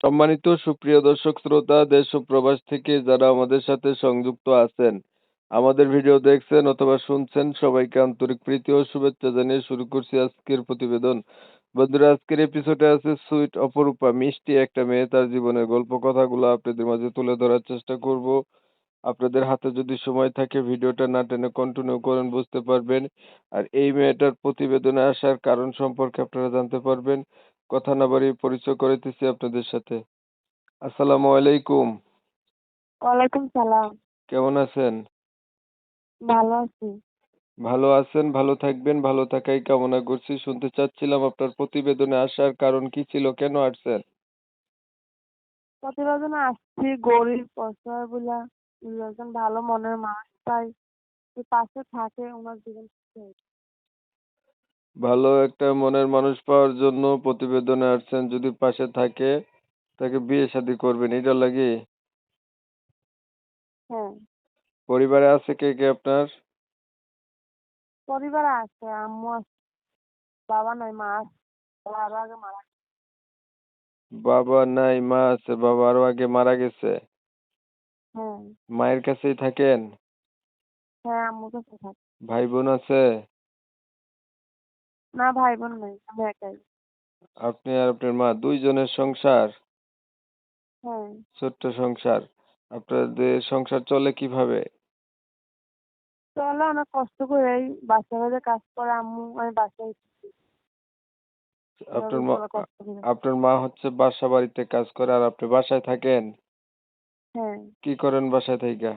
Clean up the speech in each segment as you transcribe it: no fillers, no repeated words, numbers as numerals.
সম্মানিত সুপ্রিয় দর্শক শ্রোতা, দেশ ও প্রবাস থেকে যারা আমাদের সাথে সংযুক্ত আছেন, আমাদের ভিডিও দেখছেন অথবা শুনছেন, সবাইকে আন্তরিক প্রীতি ও শুভেচ্ছা জানিয়ে শুরু করছি আজকের প্রতিবেদন। বন্ধুরা, আজকের এপিসোডে আছে সুইট অপরূপা, মিষ্টি একটা মেয়ে, তার জীবনের গল্প কথাগুলো আপনাদের মাঝে তুলে ধরার চেষ্টা করব। আপনাদের হাতে যদি সময় থাকে ভিডিওটা না টেনে কন্টিনিউ করেন, বুঝতে পারবেন। আর এই মেয়েটার প্রতিবেদনে আসার কারণ সম্পর্কে আপনারা জানতে পারবেন। কথা না বাড়িয়ে পরিচয় করাইতেছি আপনাদের সাথে। আসসালামু আলাইকুম। ওয়ালাইকুম সালাম। কেমন আছেন? ভালো আছি। ভালো আছেন, ভালো থাকবেন, ভালো থাকাই কামনা করছি। শুনতে চাচ্ছিলাম আপনার প্রতিবেদনে আসার কারণ কি ছিল, কেন আসছেন? প্রতিবেদনে আসছি গরিব অসহায় বলে একজন ভালো মনের মানুষ পাই, যে পাশে থাকে ওনার জীবন সুখে হোক। ভালো একটা মনের মানুষ পাওয়ার জন্য প্রতিবেদনে আসছেন, যদি পাশে থাকে তাকে বিয়ে শাদী করবেন, এটা লাগে? হ্যাঁ, পরিবারে আছে কে কে আপনার? পরিবারে আছে, আম্মু আছে, বাবা নাই, মা আছে। বাবা আরো আগে মারা গেছে। বাবা নাই, মা আছে, বাবা আরো আগে মারা গেছে। হ্যাঁ। মায়ের কাছেই থাকেন? হ্যাঁ, আম্মুর কাছে থাকে। ভাই বোন আছে? না, ভাই বোন নাই, আমি একাই। আপনি আর আপনার মা, দুইজনের সংসার? হ্যাঁ। ছোট্ট সংসার। আপনাদের সংসার চলে কিভাবে? চলে অনেক কষ্ট করে, এই বাসা বাড়িতে কাজ করে আম্মু, আমি বাসায় থাকি। আপনার এভাবে মা চলে কষ্ট করে। আপনার মা হচ্ছে বাসা বাড়িতে কাজ করে আর আপনি বাসায় থাকেন? হ্যাঁ, কি করেন বাসায় থাইকা?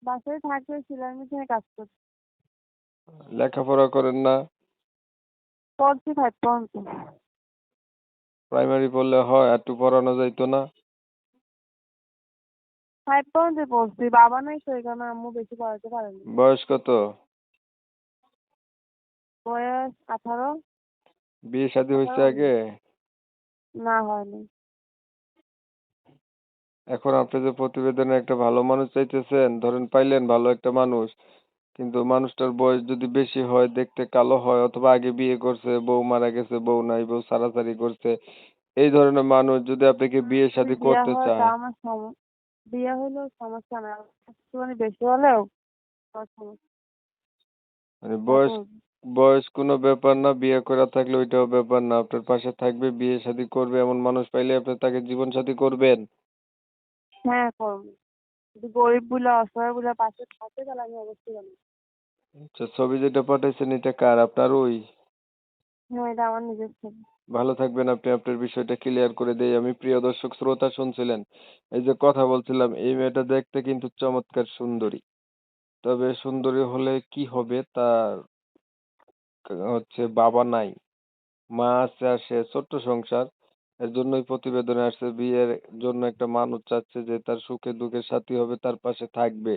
বাসায় থাকে, সেলাই মেশিনে কাজ করছি। লেখাপড়া করেন না? পড়ছি 5 পর্যন্ত। প্রাইমারি পড়লে হয়, একটু পড়ানো যাইতো না? 5 পর্যন্ত পড়ছি, বাবা নাই তো এই কারণে আম্মু বেশি পড়াতে পারেনি। বয়স কত? বয়স 18। বিয়ে শাদী হয়েছে 18 আগে? না, হয়নি। এখন আপনি যে প্রতিবেদনে একটা ভালো মানুষ চাইতেছেন, ধরেন পাইলেন ভালো একটা মানুষ, কিন্তু মানুষটার বয়স যদি বেশি হয়, দেখতে কালো হয়, অথবা আগে বিয়ে করছে, বউ মারা গেছে, বউ নাই, বউ ছাড়াছাড়ি করছে, এই ধরনের মানুষ যদি আপনাকে বিয়ে যদি শাদী বিয়ে করতে হয় তা চায়। আমার বিয়ে হলেও সমস্যা না, একটুখানি বেশি হলেও আমার সমস্যা। মানে বয়স তারপর বয়স কোনো ব্যাপার না, বিয়ে করা থাকলে ওইটাও ব্যাপার না, আপনার পাশে থাকবে, বিয়ে শাদী করবে এমন মানুষ পাইলে আপনি তাকে জীবন সাথী করবেন। হ্যাঁ, করবো। যদি গরিব বলে অসহায় বলে পাশে থাকে তাহলে আমি অবশ্যই জানি। আচ্ছা, ছবি যেটা পাঠাইছেন এটা কার, আপনার ওই? হ্যাঁ, এটা আমার নিজের ছবি। ভালো থাকবেন আপনি, আপনার বিষয়টা ক্লিয়ার করে দেই আমি। প্রিয় দর্শক শ্রোতা, শুনছিলেন এই যে কথা বলছিলাম, এই মেয়েটা দেখতে কিন্তু চমৎকার সুন্দরী। তবে সুন্দরী হলে কি হবে, তার হচ্ছে বাবা নাই, মা আছে, আর সে ছোট্ট সংসার। এর জন্যই প্রতিবেদনে আসছে, বিয়ের জন্য একটা মানুষ চাচ্ছে যে তার সুখে দুঃখে সাথী হবে, তার পাশে থাকবে।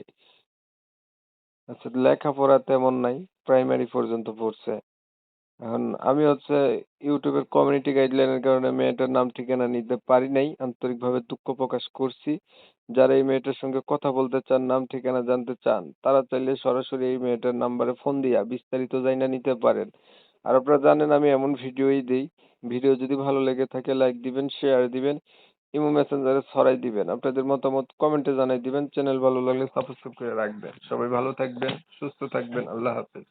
আচ্ছা, লেখাপড়া তেমন নাই, প্রাইমারি পর্যন্ত পড়ছে। এখন আমি হচ্ছে ইউটিউবের কমিউনিটি গাইডলাইনের কারণে মেয়েটার নাম ঠিকানা নিতে পারি নাই, আন্তরিকভাবে দুঃখ প্রকাশ করছি। যারা এই মেয়েটার সঙ্গে কথা বলতে চান, নাম ঠিকানা জানতে চান, তারা চাইলে সরাসরি এই মেয়েটার নাম্বারে ফোন দিয়া বিস্তারিত জাইনা নিতে পারেন। আর আপনারা জানেন আমি এমন ভিডিওই দেই। ভিডিও যদি ভালো লেগে থাকে লাইক দিবেন, শেয়ার দিবেন, ইমো মেসেঞ্জারে ছড়াই দিবেন। আপনাদের মতামত কমেন্টে জানাই দিবেন। চ্যানেল ভালো লাগলে সাবস্ক্রাইব করে রাখবেন। সবাই ভালো থাকবেন, সুস্থ থাকবেন। আল্লাহ হাফেজ।